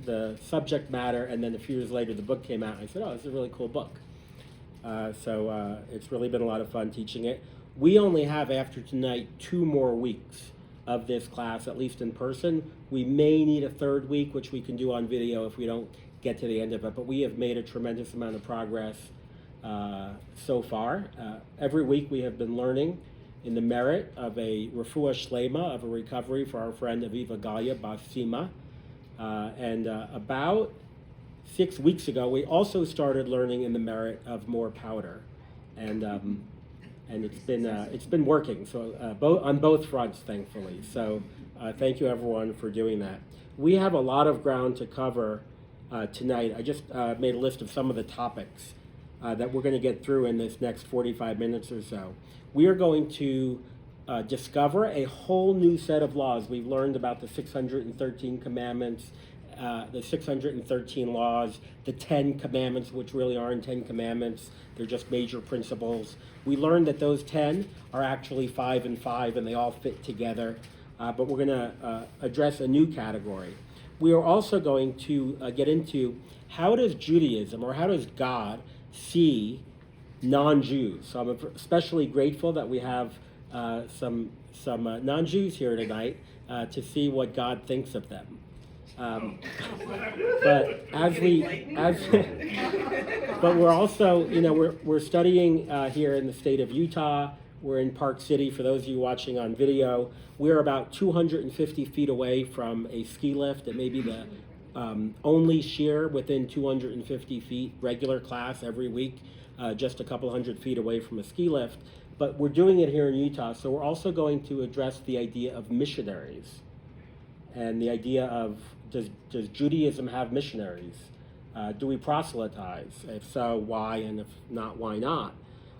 the subject matter, and then a few years later the book came out. And I said, oh, this is a really cool book. So it's really been a lot of fun teaching it. We only have, after tonight, 2 more weeks of this class, at least in person. We may need a 3rd week, which we can do on video if we don't get to the end of it, but we have made a tremendous amount of progress so far. Every week we have been learning in the merit of a refuah shlema, of a recovery for our friend Aviva Galia Basima. And about 6 weeks ago, we also started learning in the merit of more powder, and it's been working. So on both fronts, thankfully. So thank you everyone for doing that. We have a lot of ground to cover tonight. I just made a list of some of the topics that we're going to get through in this next 45 minutes or so. We are going to discover a whole new set of laws. We've learned about the 613 commandments, the 613 laws, the 10 commandments, which really aren't 10 commandments. They're just major principles. We learned that those 10 are actually 5 and 5, and they all fit together. But we're going to address a new category. We are also going to get into how does Judaism, or how does God, see non-Jews. So I'm especially grateful that we have some non-Jews here tonight to see what God thinks of them. But but we're also, we're studying here in the state of Utah. We're in Park City. For those of you watching on video, we're about 250 feet away from a ski lift. It may be the only shear within 250 feet, regular class every week, just a couple hundred feet away from a ski lift. But we're doing it here in Utah, so we're also going to address the idea of missionaries and the idea of, does Judaism have missionaries? Do we proselytize? If so, why? And if not, why not?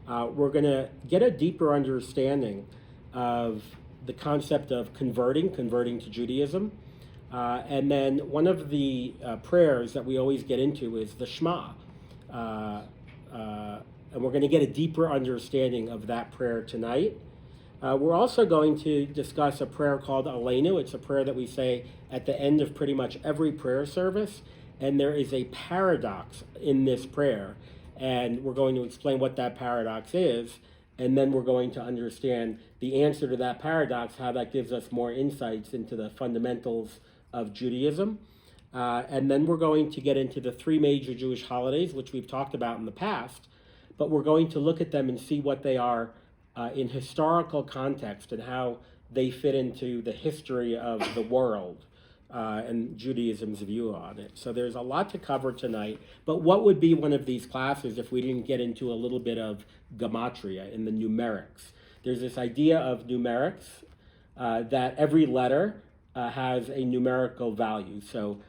We're going to get a deeper understanding of the concept of converting to Judaism. And then one of the prayers that we always get into is the Shema. And we're going to get a deeper understanding of that prayer tonight. We're also going to discuss a prayer called Aleinu. It's a prayer that we say at the end of pretty much every prayer service. And there is a paradox in this prayer. And we're going to explain what that paradox is. And then we're going to understand the answer to that paradox, how that gives us more insights into the fundamentals of Judaism. And then we're going to get into the 3 major Jewish holidays, which we've talked about in the past. But we're going to look at them and see what they are in historical context and how they fit into the history of the world and Judaism's view on it. So there's a lot to cover tonight. But what would be one of these classes if we didn't get into a little bit of gematria in the numerics? There's this idea of numerics that every letter has a numerical value. So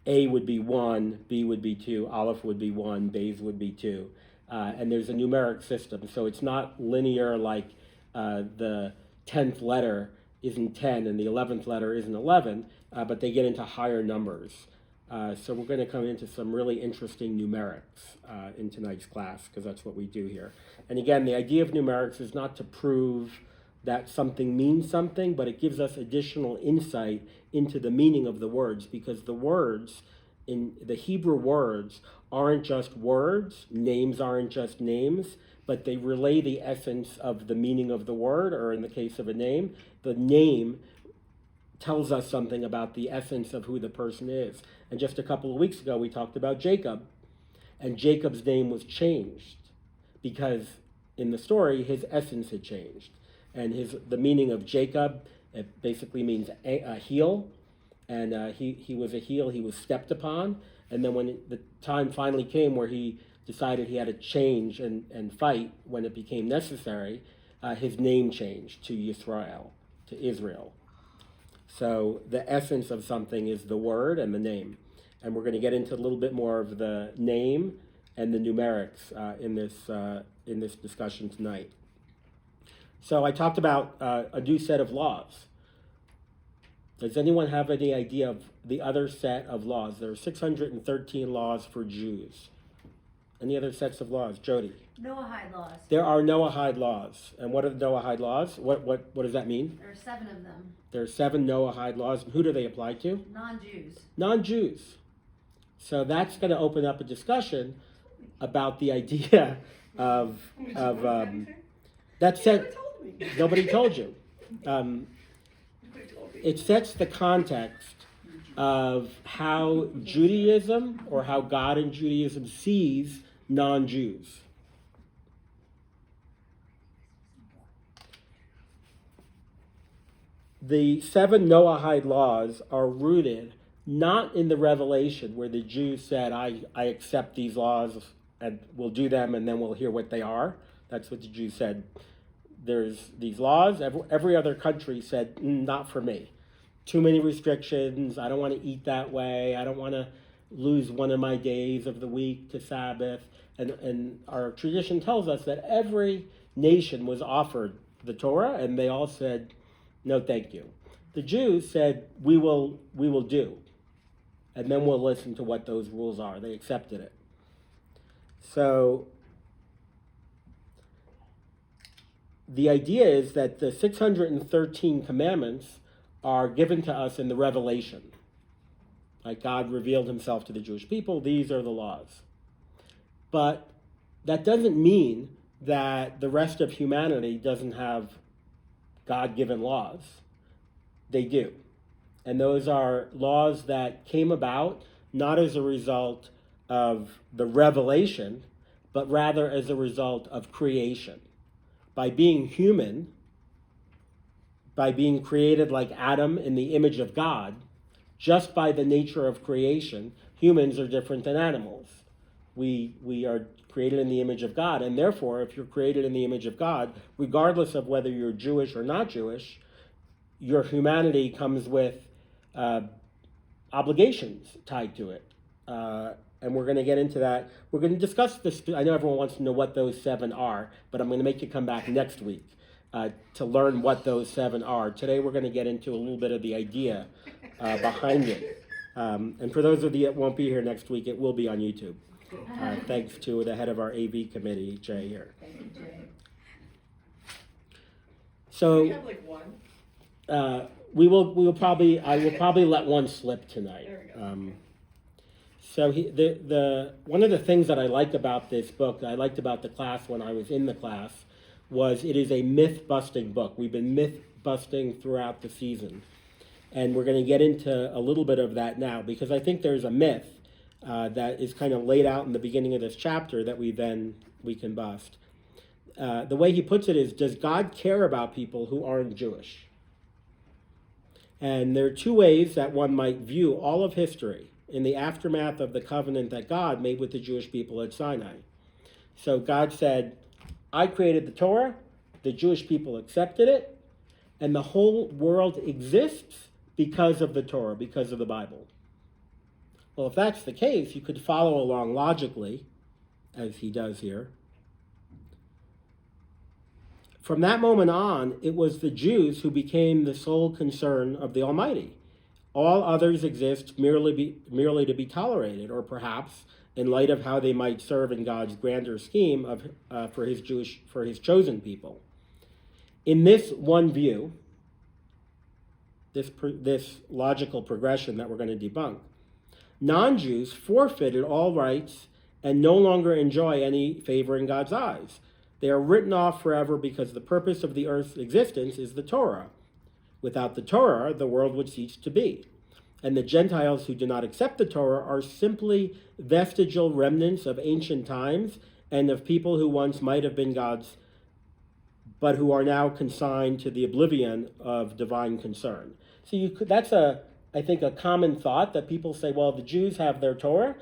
A would be 1, B would be 2, Aleph would be 1, Beis would be 2. And there's a numeric system. So it's not linear like the 10th letter isn't 10 and the 11th letter isn't 11, but they get into higher numbers. So we're going to come into some really interesting numerics in tonight's class, because that's what we do here. And again, the idea of numerics is not to prove that something means something, but it gives us additional insight into the meaning of the words, because the words, in the Hebrew words, aren't just words, names aren't just names, but they relay the essence of the meaning of the word, or in the case of a name, the name tells us something about the essence of who the person is. And just a couple of weeks ago, we talked about Jacob, and Jacob's name was changed because in the story, his essence had changed. And the meaning of Jacob, it basically means a heel, and he was a heel, he was stepped upon. And then when the time finally came where he decided he had to change and fight when it became necessary, his name changed to Yisrael, to Israel. So the essence of something is the word and the name. And we're going to get into a little bit more of the name and the numerics in this discussion tonight. So I talked about a new set of laws. Does anyone have any idea of the other set of laws? There are 613 laws for Jews. Any other sets of laws? Jody? Noahide laws. There are Noahide laws. And what are the Noahide laws? What does that mean? There are 7 of them. There are 7 Noahide laws. And who do they apply to? Non-Jews. Non-Jews. So that's going to open up a discussion about the idea of that said, nobody told you. It sets the context of how Judaism, or how God in Judaism sees non-Jews. The 7 Noahide laws are rooted not in the revelation where the Jews said, I accept these laws and we'll do them and then we'll hear what they are. That's what the Jews said. There's these laws. Every other country said, not for me. Too many restrictions. I don't want to eat that way. I don't want to lose one of my days of the week to Sabbath. And our tradition tells us that every nation was offered the Torah, and they all said, no, thank you. The Jews said, we will do, and then we'll listen to what those rules are. They accepted it. So the idea is that the 613 commandments are given to us in the revelation. Like God revealed himself to the Jewish people, these are the laws. But that doesn't mean that the rest of humanity doesn't have God-given laws. They do. And those are laws that came about not as a result of the revelation, but rather as a result of creation. By being human, by being created like Adam in the image of God, just by the nature of creation, humans are different than animals. We are created in the image of God, and therefore, if you're created in the image of God, regardless of whether you're Jewish or not Jewish, your humanity comes with obligations tied to it. And we're going to get into that. We're going to discuss this. I know everyone wants to know what those 7 are, but I'm going to make you come back next week to learn what those 7 are. Today we're going to get into a little bit of the idea behind it. And for those of you that won't be here next week, it will be on YouTube. Thanks to the head of our AV committee, Jay, here. Thank you, Jay. So We have like one. I will probably let one slip tonight. There we go. So one of the things that I liked about this book, I liked about the class when I was in the class, was it is a myth-busting book. We've been myth-busting throughout the season. And we're going to get into a little bit of that now, because I think there's a myth that is kind of laid out in the beginning of this chapter that we can bust. The way he puts it is, does God care about people who aren't Jewish? And there are 2 ways that one might view all of history in the aftermath of the covenant that God made with the Jewish people at Sinai. So God said, I created the Torah, the Jewish people accepted it, and the whole world exists because of the Torah, because of the Bible. Well, if that's the case, you could follow along logically, as he does here. From that moment on, it was the Jews who became the sole concern of the Almighty. All others exist merely to be tolerated, or perhaps in light of how they might serve in God's grander scheme for his chosen people. In this one view, this logical progression that we're going to debunk, non-Jews forfeited all rights and no longer enjoy any favor in God's eyes. They are written off forever because the purpose of the earth's existence is the Torah. Without the Torah, the world would cease to be. And the Gentiles who do not accept the Torah are simply vestigial remnants of ancient times and of people who once might have been God's, but who are now consigned to the oblivion of divine concern. So that's I think a common thought that people say, well, the Jews have their Torah,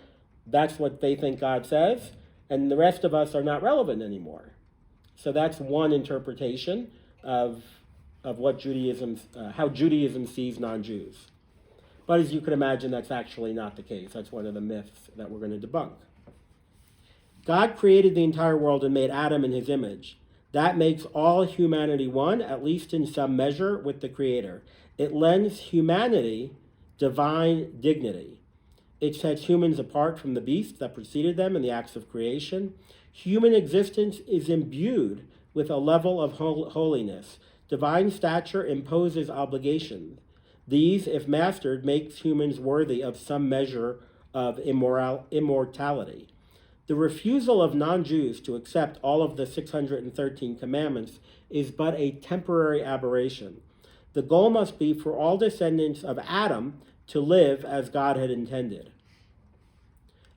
that's what they think God says, and the rest of us are not relevant anymore. So that's one interpretation of what how Judaism sees non-Jews. But as you can imagine, that's actually not the case. That's one of the myths that we're going to debunk. God created the entire world and made Adam in his image. That makes all humanity one, at least in some measure, with the Creator. It lends humanity divine dignity. It sets humans apart from the beasts that preceded them in the acts of creation. Human existence is imbued with a level of holiness. Divine stature imposes obligation. These, if mastered, makes humans worthy of some measure of immortality. The refusal of non-Jews to accept all of the 613 commandments is but a temporary aberration. The goal must be for all descendants of Adam to live as God had intended.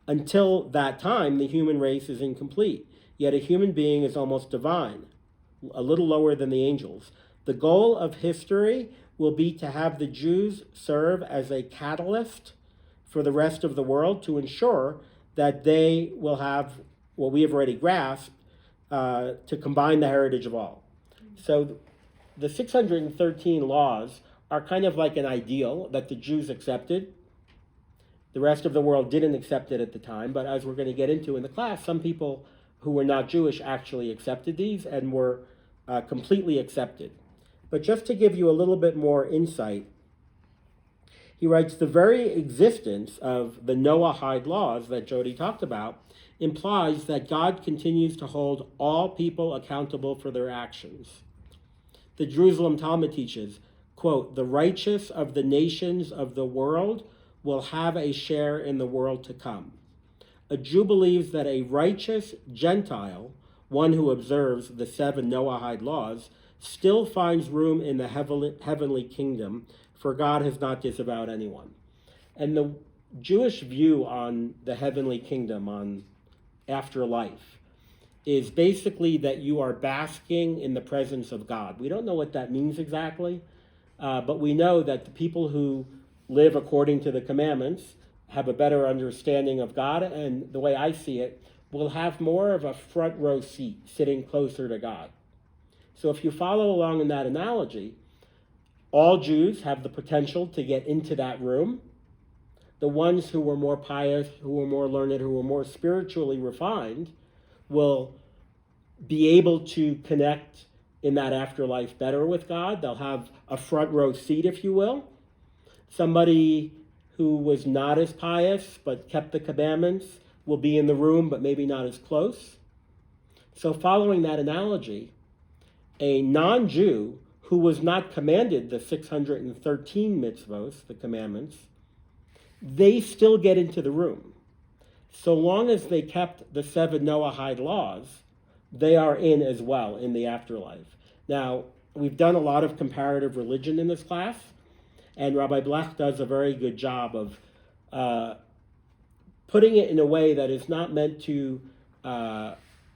Until that time, the human race is incomplete, yet a human being is almost divine, a little lower than the angels. The goal of history will be to have the Jews serve as a catalyst for the rest of the world to ensure that they will have what we have already grasped to combine the heritage of all. So the 613 laws are kind of like an ideal that the Jews accepted. The rest of the world didn't accept it at the time, but as we're going to get into in the class, some people who were not Jewish actually accepted these and were completely accepted. But just to give you a little bit more insight, he writes, the very existence of the Noahide laws that Jody talked about implies that God continues to hold all people accountable for their actions. The Jerusalem Talmud teaches, quote, the righteous of the nations of the world will have a share in the world to come. A Jew believes that a righteous Gentile, one who observes the 7 Noahide laws, still finds room in the heavenly kingdom, for God has not disavowed anyone. And the Jewish view on the heavenly kingdom, on afterlife, is basically that you are basking in the presence of God. We don't know what that means exactly, but we know that the people who live according to the commandments have a better understanding of God, and the way I see it, will have more of a front row seat, sitting closer to God. So if you follow along in that analogy, all Jews have the potential to get into that room. The ones who were more pious, who were more learned, who were more spiritually refined, will be able to connect in that afterlife better with God. They'll have a front row seat, if you will. Somebody who was not as pious but kept the commandments will be in the room but maybe not as close. So following that analogy, a non-Jew who was not commanded the 613 mitzvos, the commandments, they still get into the room. So long as they kept the 7 Noahide laws, they are in as well in the afterlife. Now, we've done a lot of comparative religion in this class, and Rabbi Blech does a very good job of putting it in a way that is not meant to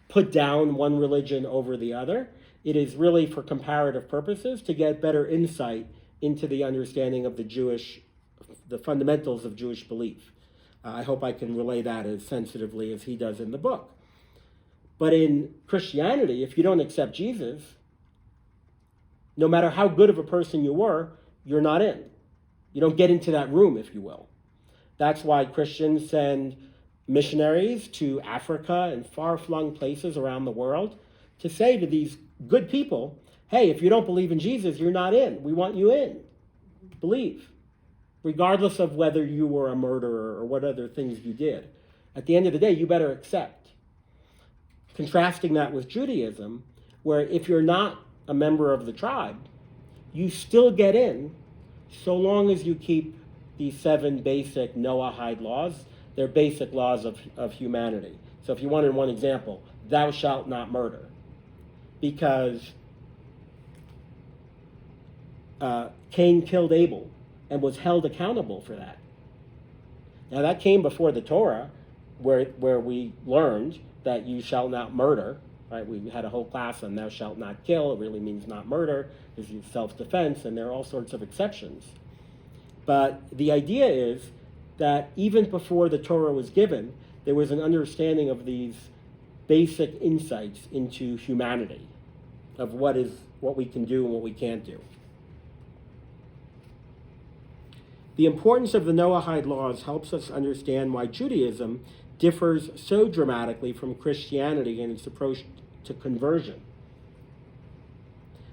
put down one religion over the other. It is really for comparative purposes to get better insight into the understanding of the fundamentals of Jewish belief. I hope I can relay that as sensitively as he does in the book. But in Christianity, if you don't accept Jesus, no matter how good of a person you were, you're not in. You don't get into that room, if you will. That's why Christians send missionaries to Africa and far-flung places around the world to say to these good people, hey, if you don't believe in Jesus, you're not in. We want you in. Believe. Regardless of whether you were a murderer or what other things you did. At the end of the day, you better accept. Contrasting that with Judaism, where if you're not a member of the tribe, you still get in so long as you keep these 7 basic Noahide laws. They're basic laws of humanity. So if you wanted one example, thou shalt not murder. Because Cain killed Abel and was held accountable for that. Now that came before the Torah, where we learned that you shall not murder. Right? We had a whole class on thou shalt not kill. It really means not murder. It's self-defense, and there are all sorts of exceptions. But the idea is that even before the Torah was given, there was an understanding of these basic insights into humanity, of what we can do and what we can't do. The importance of the Noahide laws helps us understand why Judaism differs so dramatically from Christianity in its approach to conversion.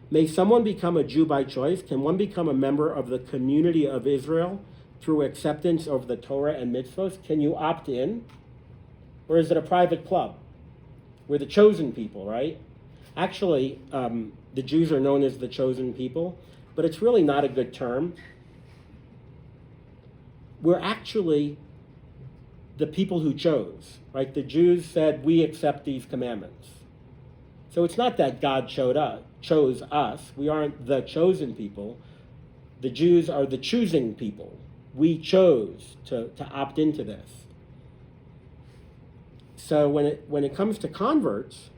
May someone become a Jew by choice? Can one become a member of the community of Israel through acceptance of the Torah and mitzvos? Can you opt in? Or is it a private club? We're the chosen people, right? Actually, the Jews are known as the chosen people, but it's really not a good term. We're actually the people who chose, right? The Jews said, we accept these commandments. So it's not that God chose us. We aren't the chosen people. The Jews are the choosing people. We chose to opt into this. So when it comes to converts,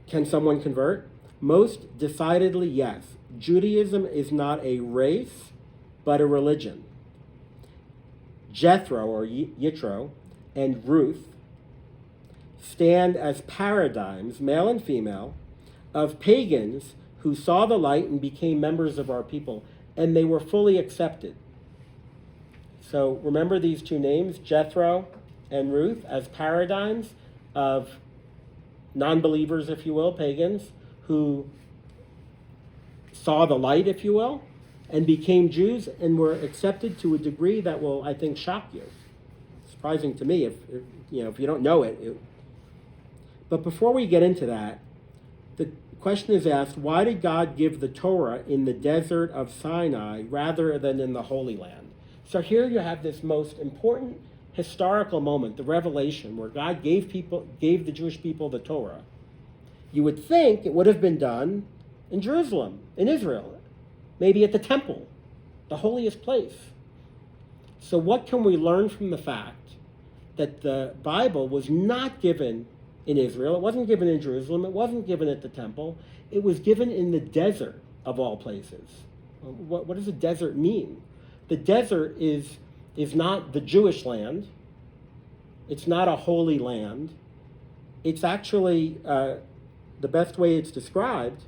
can someone convert? Most decidedly, yes. Judaism is not a race, but a religion. Jethro, or Yitro, and Ruth stand as paradigms, male and female, of pagans who saw the light and became members of our people, and they were fully accepted. So remember these two names, Jethro and Ruth, as paradigms of non-believers, if you will, pagans, who saw the light, if you will, and became Jews and were accepted to a degree that will, I think, shock you. Surprising to me if you don't know it. But before we get into that, the question is asked, why did God give the Torah in the desert of Sinai rather than in the Holy Land? So here you have this most important historical moment, the revelation, where God gave the Jewish people the Torah. You would think it would have been done in Jerusalem, in Israel, maybe at the temple, the holiest place. So what can we learn from the fact that the Bible was not given in Israel, it wasn't given in Jerusalem, it wasn't given at the temple, it was given in the desert of all places? What does a desert mean? The desert is not the Jewish land. It's not a holy land. It's actually, the best way it's described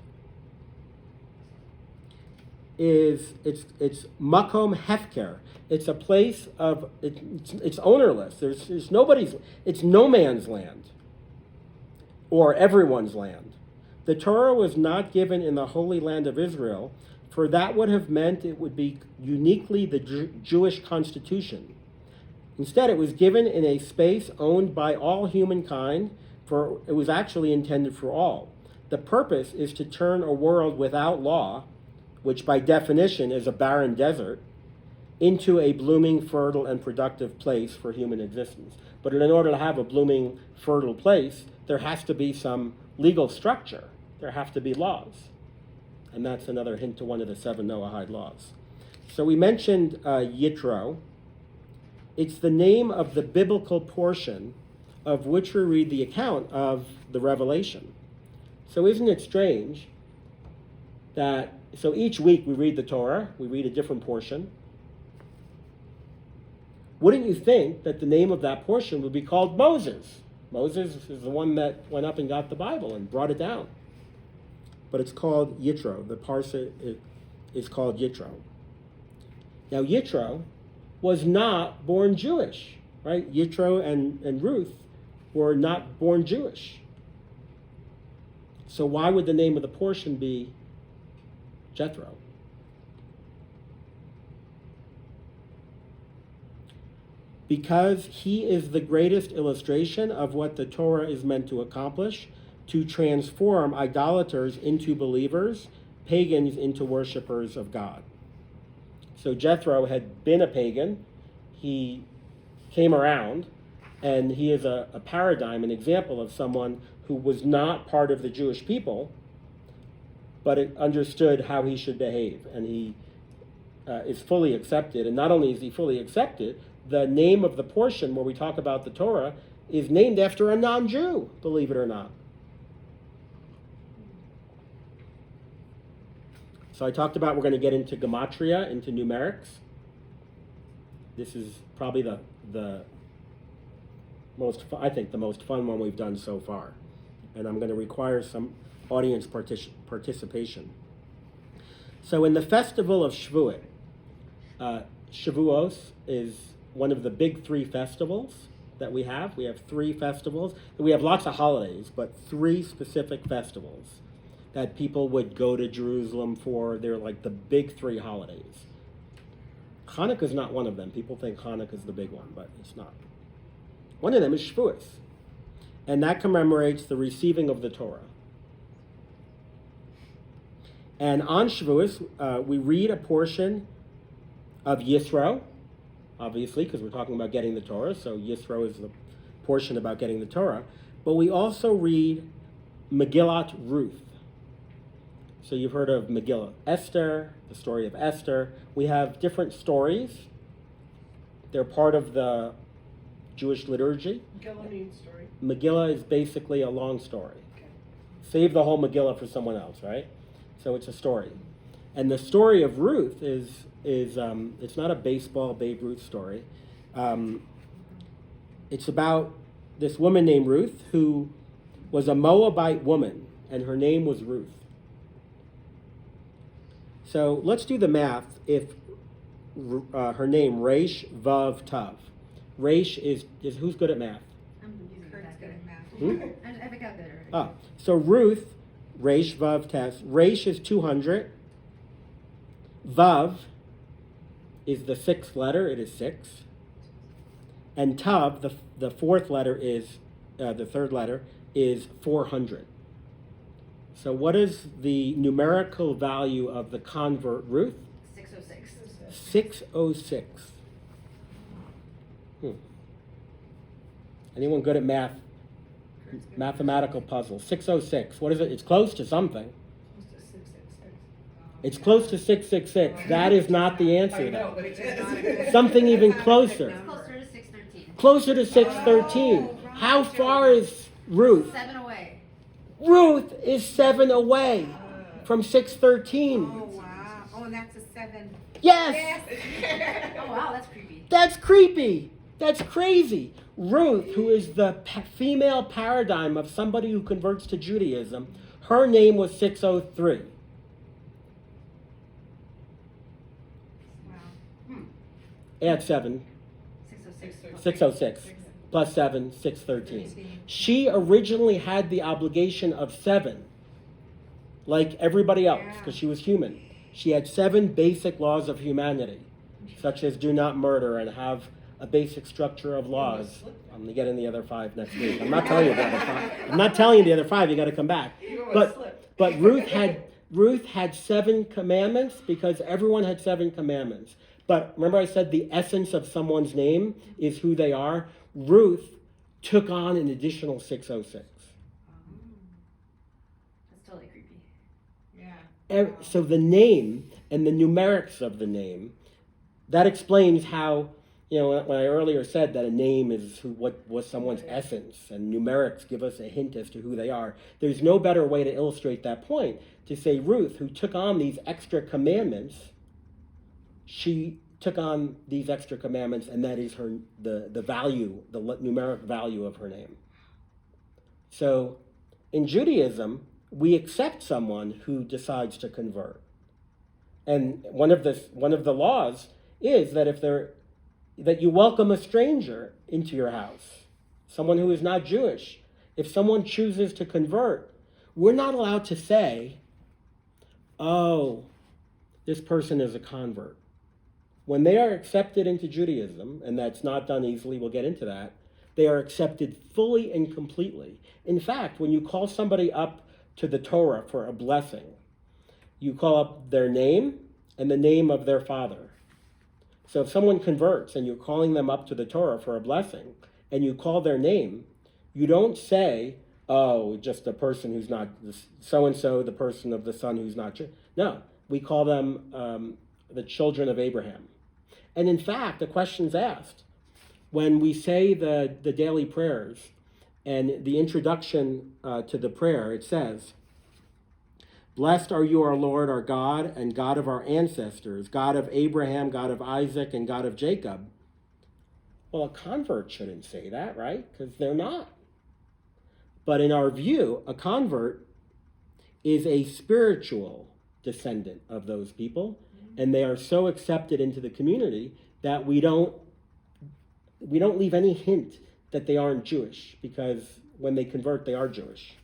is it's makom hefker. It's a place of, it's ownerless. There's nobody's, it's no man's land or everyone's land. The Torah was not given in the Holy Land of Israel, for that would have meant it would be uniquely the Jewish constitution. Instead, it was given in a space owned by all humankind, for it was actually intended for all. The purpose is to turn a world without law, which by definition is a barren desert, into a blooming, fertile, and productive place for human existence. But in order to have a blooming, fertile place, there has to be some legal structure. There have to be laws. And that's another hint to one of the 7 Noahide laws. So we mentioned Yitro. It's the name of the biblical portion of which we read the account of the Revelation. So isn't it strange that, so each week we read the Torah, we read a different portion. Wouldn't you think that the name of that portion would be called Moses? Moses is the one that went up and got the Bible and brought it down. But it's called Yitro. The parsa is called Yitro. Now, Yitro was not born Jewish, right? Yitro and Ruth were not born Jewish. So why would the name of the portion be Jethro? Because he is the greatest illustration of what the Torah is meant to accomplish, to transform idolaters into believers, pagans into worshipers of God. So Jethro had been a pagan. He came around, and he is a paradigm, an example of someone who was not part of the Jewish people, but it understood how he should behave, and he is fully accepted. And not only is he fully accepted, the name of the portion where we talk about the Torah is named after a non-Jew, believe it or not. So I talked about we're going to get into gematria, into numerics. This is probably the most, I think, the most fun one we've done so far. And I'm going to require some audience participation. So in the festival of Shavuot, Shavuos is one of the big 3 festivals that we have. We have 3 festivals. We have lots of holidays, but 3 specific festivals that people would go to Jerusalem for. They're like the big 3 holidays. Hanukkah is not one of them. People think Hanukkah is the big one, but it's not. One of them is Shavuos, and that commemorates the receiving of the Torah. And on Shavuos, we read a portion of Yisro, obviously, because we're talking about getting the Torah, so Yisro is the portion about getting the Torah. But we also read Megillat Ruth. So you've heard of Megillah Esther, the story of Esther. We have different stories. They're part of the Jewish liturgy. Megillah means story. Megillah is basically a long story. Okay. Save the whole Megillah for someone else, right? So it's a story. And the story of Ruth is it's not a baseball Babe Ruth story. It's about this woman named Ruth who was a Moabite woman, and her name was Ruth. So let's do the math. If her name, Resh Vav Tav. Resh is who's good at math? Kurt's good at math. Hmm? I forgot that already. Ah, so Ruth, Resh Vav Tav. Resh is 200. Vav is the sixth letter. It is 6. And Tav, the fourth letter is, the third letter, is 400. So what is the numerical value of the convert Ruth? 606. 606. Anyone good at math? Mathematical puzzle. 606. What is it? It's close to something. It's close to 666. That is not the answer. I know, but it's Something even closer. It's closer to 613. Closer to 613. How far is Ruth? 7 away. Ruth is 7 away from 613. Oh, wow. Oh, and that's a 7. Yes! Oh, wow, that's creepy. That's creepy. That's crazy. Ruth, who is the female paradigm of somebody who converts to Judaism, her name was 603. Wow. Add 7, 606. 606, plus 7, 613. She originally had the obligation of 7, like everybody else, because she was human. She had 7 basic laws of humanity, such as do not murder and have a basic structure of laws. I'm going to get in the other 5 next week. I'm not telling you the other 5. I'm not telling you the other 5. You got to come back. But Ruth had 7 commandments because everyone had 7 commandments. But remember I said the essence of someone's name is who they are? Ruth took on an additional 606. That's totally creepy. Yeah. So the name and the numerics of the name, that explains how, when I earlier said that a name is what was someone's essence, and numerics give us a hint as to who they are. There's no better way to illustrate that point to say Ruth, who took on these extra commandments, she took on these extra commandments, and that is the value, the numeric value of her name. So in Judaism, we accept someone who decides to convert. And one of the laws is that you welcome a stranger into your house, someone who is not Jewish. If someone chooses to convert, we're not allowed to say, oh, this person is a convert. When they are accepted into Judaism, and that's not done easily, we'll get into that, they are accepted fully and completely. In fact, when you call somebody up to the Torah for a blessing, you call up their name and the name of their father. So if someone converts and you're calling them up to the Torah for a blessing, and you call their name, you don't say, oh, just a person who's not so-and-so, the person of the son who's not Jewish. No, we call them the children of Abraham. And in fact, the question's asked. When we say the daily prayers and the introduction to the prayer, it says, blessed are you, our Lord, our God, and God of our ancestors, God of Abraham, God of Isaac, and God of Jacob. Well, a convert shouldn't say that, right? Because they're not. But in our view, a convert is a spiritual descendant of those people, and they are so accepted into the community that we don't leave any hint that they aren't Jewish, because when they convert, they are Jewish.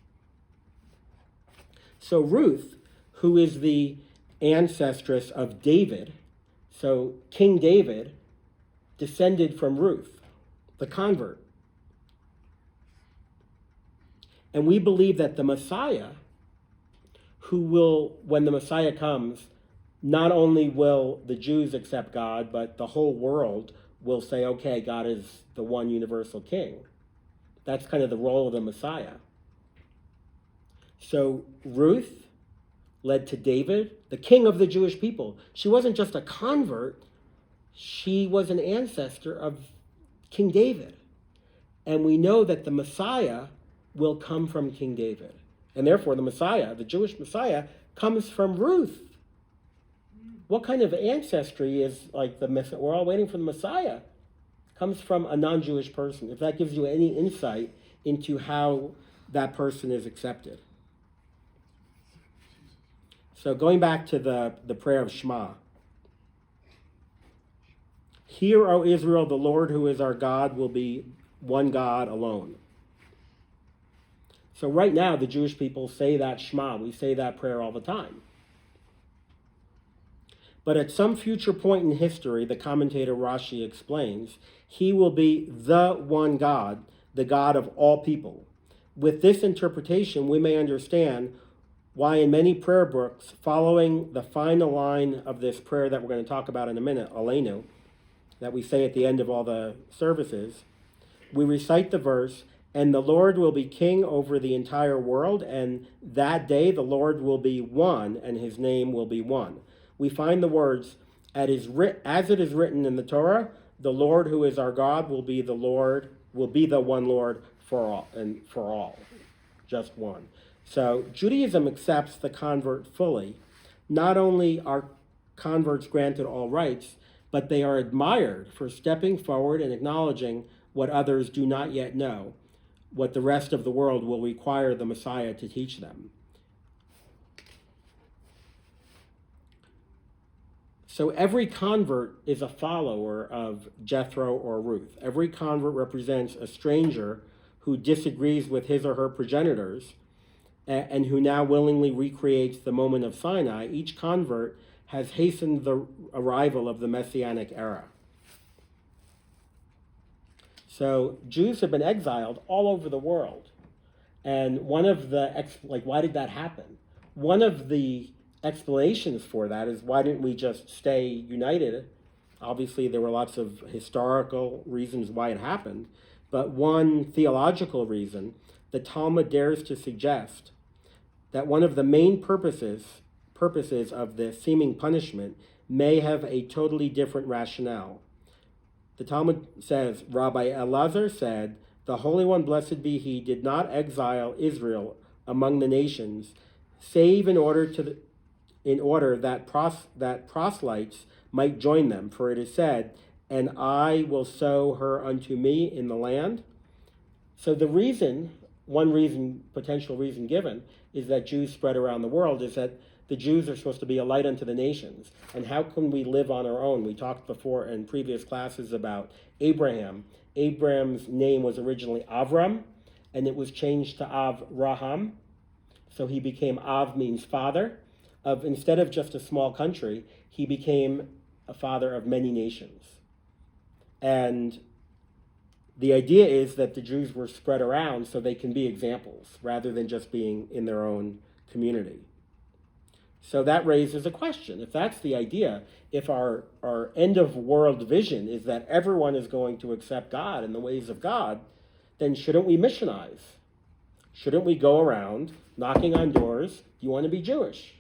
So Ruth, who is the ancestress of David, so King David descended from Ruth, the convert. And we believe that the Messiah, who will, when the Messiah comes, not only will the Jews accept God, but the whole world will say, okay, God is the one universal king. That's kind of the role of the Messiah. So Ruth led to David, the king of the Jewish people. She wasn't just a convert, she was an ancestor of King David. And we know that the Messiah will come from King David. And therefore the Messiah, the Jewish Messiah, comes from Ruth. What kind of ancestry is like we're all waiting for the Messiah? Comes from a non-Jewish person. If that gives you any insight into how that person is accepted. So going back to the prayer of Shema. Hear, O Israel, the Lord who is our God will be one God alone. So right now, the Jewish people say that Shema. We say that prayer all the time. But at some future point in history, the commentator Rashi explains, he will be the one God, the God of all people. With this interpretation, we may understand why in many prayer books, following the final line of this prayer that we're going to talk about in a minute, Aleinu, that we say at the end of all the services, we recite the verse, and the Lord will be king over the entire world, and that day the Lord will be one, and his name will be one. We find the words, as it is written in the Torah, the Lord who is our God will be the one Lord for all, just one. So Judaism accepts the convert fully. Not only are converts granted all rights, but they are admired for stepping forward and acknowledging what others do not yet know, what the rest of the world will require the Messiah to teach them. So every convert is a follower of Jethro or Ruth. Every convert represents a stranger who disagrees with his or her progenitors and who now willingly recreates the moment of Sinai. Each convert has hastened the arrival of the Messianic era. So Jews have been exiled all over the world. And one of the, why did that happen? One of the explanations for that is, why didn't we just stay united? Obviously, there were lots of historical reasons why it happened. But one theological reason, the Talmud dares to suggest that one of the main purposes of the seeming punishment may have a totally different rationale. The Talmud says, Rabbi Elazar said, the Holy One, blessed be he, did not exile Israel among the nations, save in order that proselytes might join them. For it is said, and I will sow her unto me in the land. So one potential reason given, is that Jews spread around the world, is that the Jews are supposed to be a light unto the nations. And how can we live on our own? We talked before in previous classes about Abraham. Abraham's name was originally Avram, and it was changed to Avraham. So he became Av, means father. Instead of just a small country, he became a father of many nations. And the idea is that the Jews were spread around so they can be examples, rather than just being in their own community. So that raises a question. If that's the idea, if our end of world vision is that everyone is going to accept God and the ways of God, then shouldn't we missionize? Shouldn't we go around knocking on doors? Do you want to be Jewish?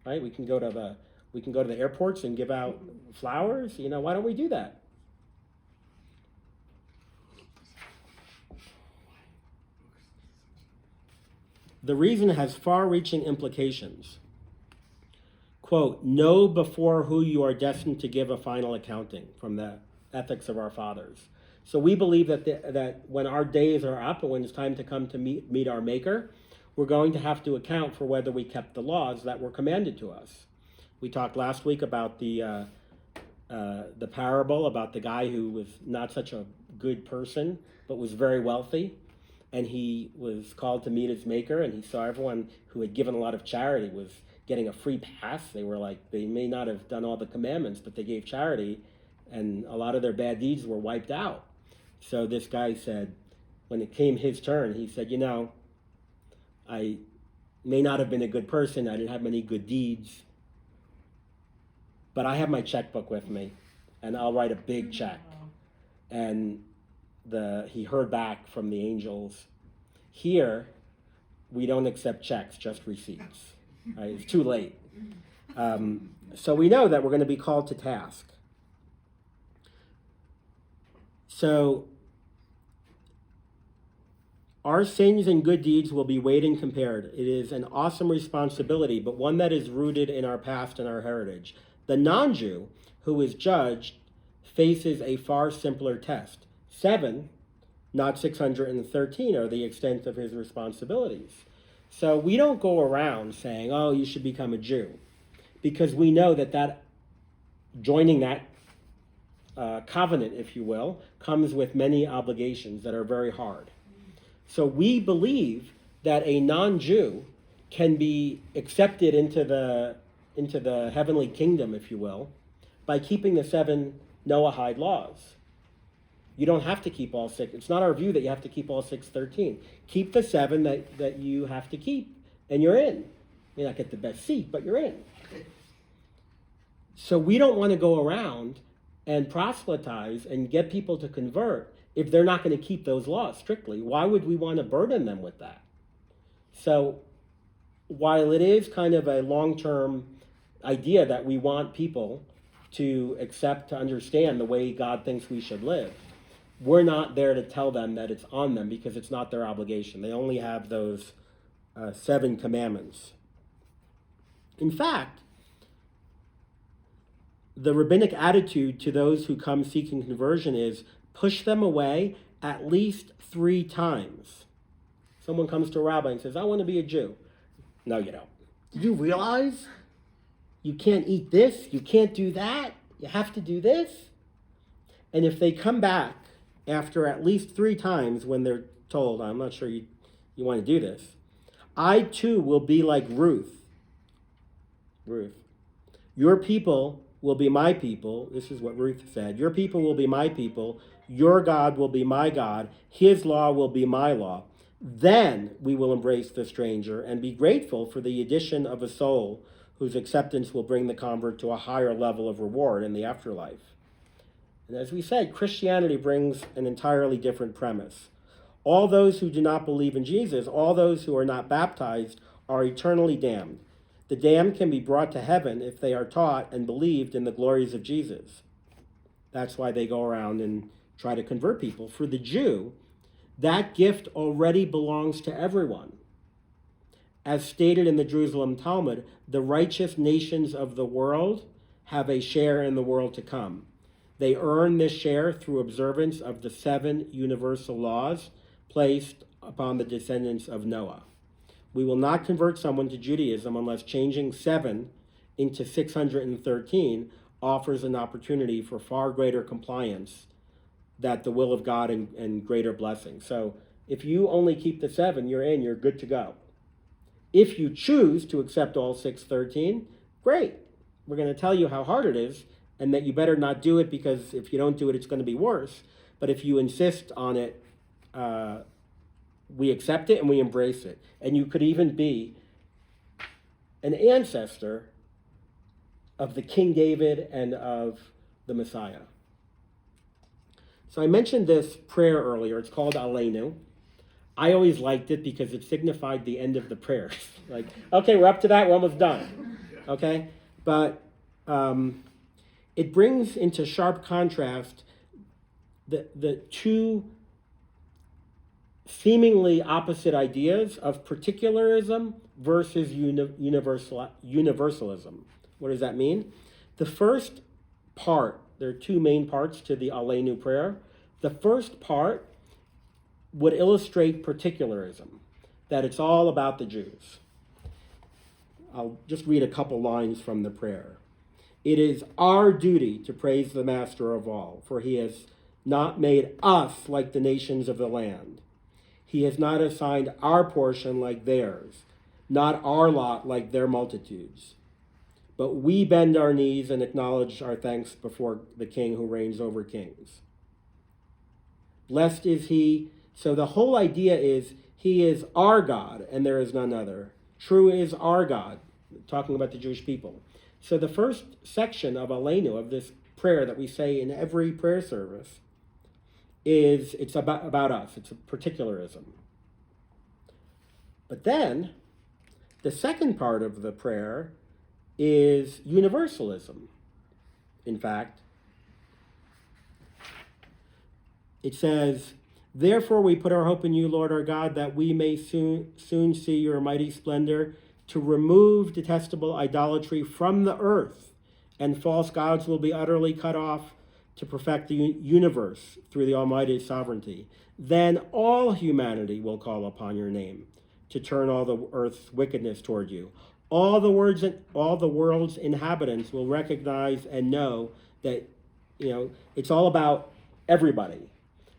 Right? We can go to the airports and give out flowers. Why don't we do that? The reason has far-reaching implications. Quote, know before who you are destined to give a final accounting, from the ethics of our fathers. So we believe that when our days are up and when it's time to come to meet our Maker, we're going to have to account for whether we kept the laws that were commanded to us. We talked last week about the parable about the guy who was not such a good person, but was very wealthy. And he was called to meet his Maker, and he saw everyone who had given a lot of charity was getting a free pass. They may not have done all the commandments, but they gave charity, and a lot of their bad deeds were wiped out. So this guy said, when it came his turn, he said, I may not have been a good person, I didn't have many good deeds, but I have my checkbook with me, and I'll write a big check. and he heard back from the angels. Here, we don't accept checks, just receipts. Right? It's too late. So we know that we're going to be called to task. So our sins and good deeds will be weighed and compared. It is an awesome responsibility, but one that is rooted in our past and our heritage. The non-Jew who is judged faces a far simpler test. 7, not 613, are the extent of his responsibilities. So we don't go around saying, oh, you should become a Jew, because we know that joining that covenant, if you will, comes with many obligations that are very hard. So we believe that a non-Jew can be accepted into the heavenly kingdom, if you will, by keeping the 7 Noahide laws. You don't have to keep all 6. It's not our view that you have to keep all 613. Keep the 7 that you have to keep, and you're in. You may not get the best seat, but you're in. So we don't want to go around and proselytize and get people to convert if they're not going to keep those laws strictly. Why would we want to burden them with that? So while it is kind of a long-term idea that we want people to accept, to understand the way God thinks we should live, we're not there to tell them that it's on them, because it's not their obligation. They only have those 7 commandments. In fact, the rabbinic attitude to those who come seeking conversion is push them away at least 3 times. Someone comes to a rabbi and says, I want to be a Jew. No, you don't. Do you realize you can't eat this? You can't do that? You have to do this? And if they come back after at least 3 times when they're told, I'm not sure you want to do this, I too will be like Ruth. Your people will be my people. This is what Ruth said. Your people will be my people. Your God will be my God. His law will be my law. Then we will embrace the stranger and be grateful for the addition of a soul whose acceptance will bring the convert to a higher level of reward in the afterlife. And as we said, Christianity brings an entirely different premise. All those who do not believe in Jesus, all those who are not baptized, are eternally damned. The damned can be brought to heaven if they are taught and believed in the glories of Jesus. That's why they go around and try to convert people. For the Jew, that gift already belongs to everyone. As stated in the Jerusalem Talmud, the righteous nations of the world have a share in the world to come. They earn this share through observance of the 7 universal laws placed upon the descendants of Noah. We will not convert someone to Judaism unless changing 7 into 613 offers an opportunity for far greater compliance, that the will of God and greater blessing. So if you only keep the 7, you're in, you're good to go. If you choose to accept all 613, great. We're going to tell you how hard it is and that you better not do it, because if you don't do it, it's going to be worse. But if you insist on it, we accept it and we embrace it. And you could even be an ancestor of the King David and of the Messiah. So I mentioned this prayer earlier. It's called Aleinu. I always liked it because it signified the end of the prayers. Like, okay, we're up to that. We're almost done. Okay? But it brings into sharp contrast the 2 seemingly opposite ideas of particularism versus universalism. What does that mean? The first part, there are 2 main parts to the Aleinu prayer. The first part would illustrate particularism, that it's all about the Jews. I'll just read a couple lines from the prayer. It is our duty to praise the Master of all, for he has not made us like the nations of the land. He has not assigned our portion like theirs, not our lot like their multitudes. But we bend our knees and acknowledge our thanks before the King who reigns over kings. Blessed is he. So the whole idea is he is our God and there is none other. True is our God, talking about the Jewish people. So the first section of Aleinu, of this prayer that we say in every prayer service, it's about us. It's a particularism. But then, the second part of the prayer is universalism. In fact, it says, "Therefore we put our hope in you, Lord our God, that we may soon see your mighty splendor, to remove detestable idolatry from the earth, and false gods will be utterly cut off, to perfect the universe through the Almighty's sovereignty. Then all humanity will call upon your name, to turn all the earth's wickedness toward you. All the world's inhabitants will recognize and know that, it's all about everybody."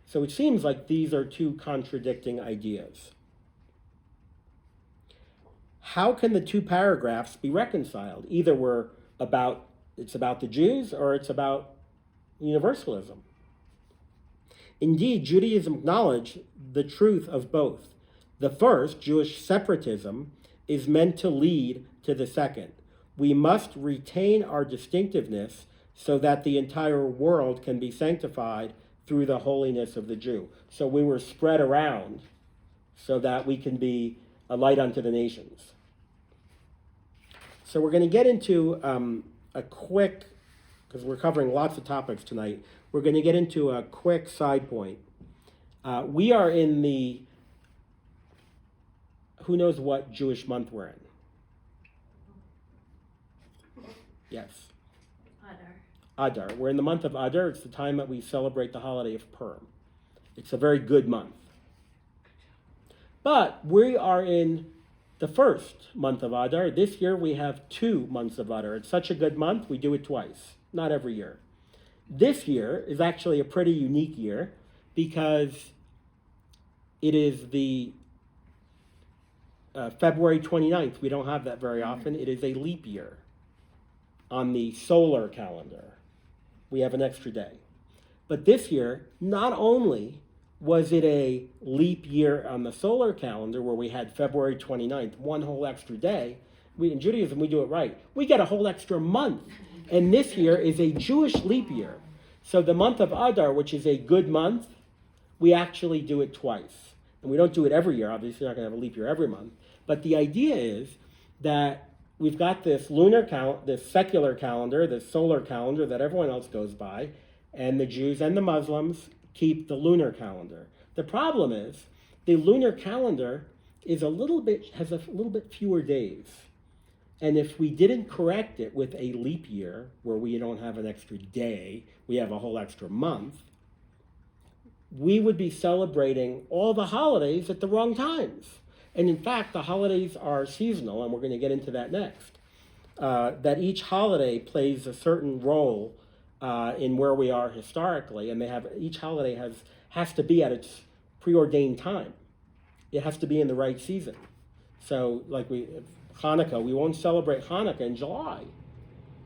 So it seems like these are two contradicting ideas. How can the two paragraphs be reconciled? Either it's about the Jews or it's about universalism. Indeed, Judaism acknowledged the truth of both. The first, Jewish separatism, is meant to lead to the second. We must retain our distinctiveness so that the entire world can be sanctified through the holiness of the Jew. So we were spread around so that we can be a light unto the nations. So we're going to get into a quick, because we're covering lots of topics tonight, we're going to get into a quick side point. We are in the, who knows what Jewish month we're in? Yes. Adar. We're in the month of Adar. It's the time that we celebrate the holiday of Purim. It's a very good month. But we are in the first month of Adar. This year we have 2 months of Adar. It's such a good month, we do it twice, not every year. This year is actually a pretty unique year because it is the February 29th. We don't have that very often. It is a leap year on the solar calendar. We have an extra day. But this year, not only was it a leap year on the solar calendar where we had February 29th, one whole extra day. In Judaism, we do it right. We get a whole extra month. And this year is a Jewish leap year. So the month of Adar, which is a good month, we actually do it twice. And we don't do it every year. Obviously, you're not going to have a leap year every month. But the idea is that we've got this this secular calendar, this solar calendar that everyone else goes by, and the Jews and the Muslims keep the lunar calendar. The problem is the lunar calendar has a little bit fewer days. And if we didn't correct it with a leap year, where we don't have an extra day, we have a whole extra month, we would be celebrating all the holidays at the wrong times. And in fact, the holidays are seasonal, and we're going to get into that next. That each holiday plays a certain role in where we are historically, and each holiday has to be at its preordained time. It has to be in the right season. So, like Hanukkah, we won't celebrate Hanukkah in July,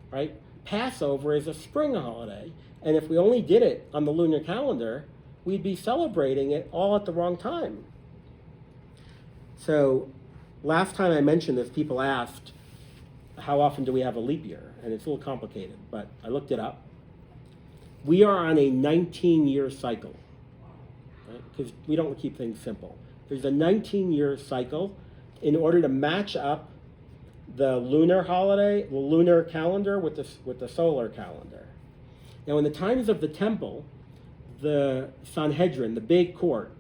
right? Passover is a spring holiday, and if we only did it on the lunar calendar, we'd be celebrating it all at the wrong time. So last time I mentioned this, people asked, how often do we have a leap year? And it's a little complicated, but I looked it up. We are on a 19-year cycle, right? Because we don't keep things simple. There's a 19-year cycle in order to match up the lunar calendar with the solar calendar. Now, in the times of the temple, the Sanhedrin, the big court,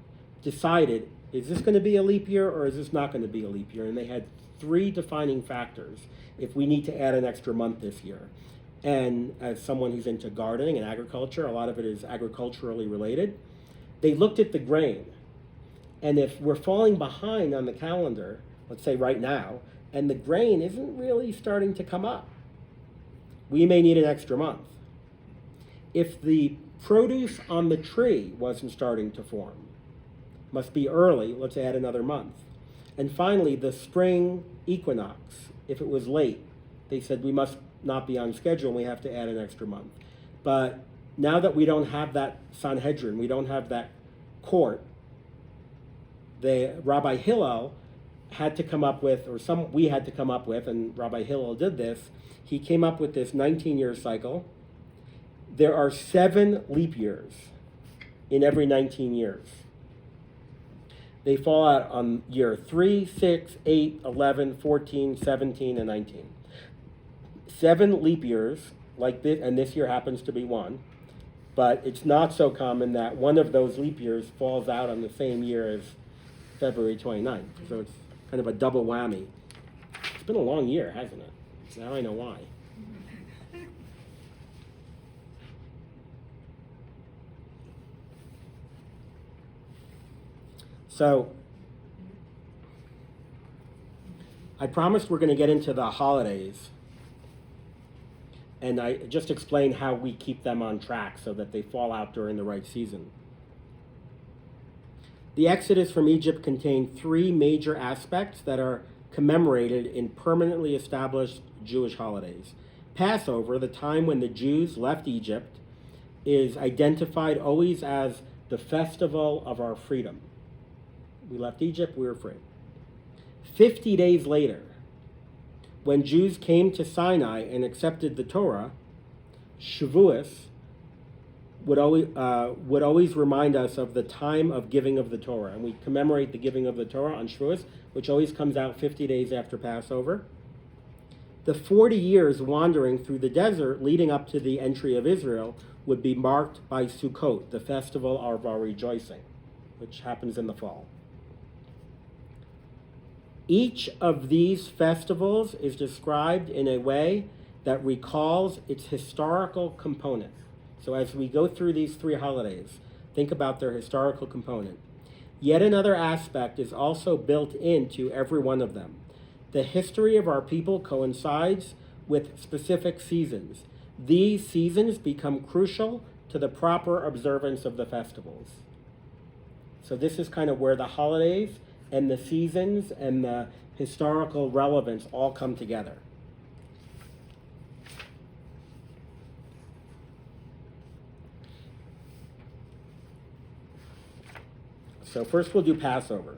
decided, is this going to be a leap year or is this not going to be a leap year? And they had 3 defining factors if we need to add an extra month this year. And as someone who's into gardening and agriculture, a lot of it is agriculturally related, they looked at the grain. And if we're falling behind on the calendar, let's say right now, and the grain isn't really starting to come up, we may need an extra month. If the produce on the tree wasn't starting to form, must be early, let's add another month. And finally, the spring equinox, if it was late, they said we must not be on schedule and we have to add an extra month. But now that we don't have that Sanhedrin, we don't have that court, Rabbi Hillel had to come up with, we had to come up with, and Rabbi Hillel did this, he came up with this 19-year cycle. There are 7 leap years. in every 19 years. They fall out on year 3, 6, 8, 11, 14, 17, and 19. 7 leap years, like this, and this year happens to be one, but it's not so common that one of those leap years falls out on the same year as February 29th. So it's kind of a double whammy. It's been a long year, hasn't it? Now I know why. So, I promised we're going to get into the holidays, and I just explained how we keep them on track so that they fall out during the right season. The Exodus from Egypt contained 3 major aspects that are commemorated in permanently established Jewish holidays. Passover, the time when the Jews left Egypt, is identified always as the festival of our freedom. We left Egypt, we were free. 50 days later, when Jews came to Sinai and accepted the Torah, Shavuos would always remind us of the time of giving of the Torah. And we commemorate the giving of the Torah on Shavuos, which always comes out 50 days after Passover. The 40 years wandering through the desert leading up to the entry of Israel would be marked by Sukkot, the festival of our rejoicing, which happens in the fall. Each of these festivals is described in a way that recalls its historical component. So as we go through these 3 holidays, think about their historical component. Yet another aspect is also built into every one of them. The history of our people coincides with specific seasons. These seasons become crucial to the proper observance of the festivals. So this is kind of where the holidays and the seasons and the historical relevance all come together. So first we'll do Passover.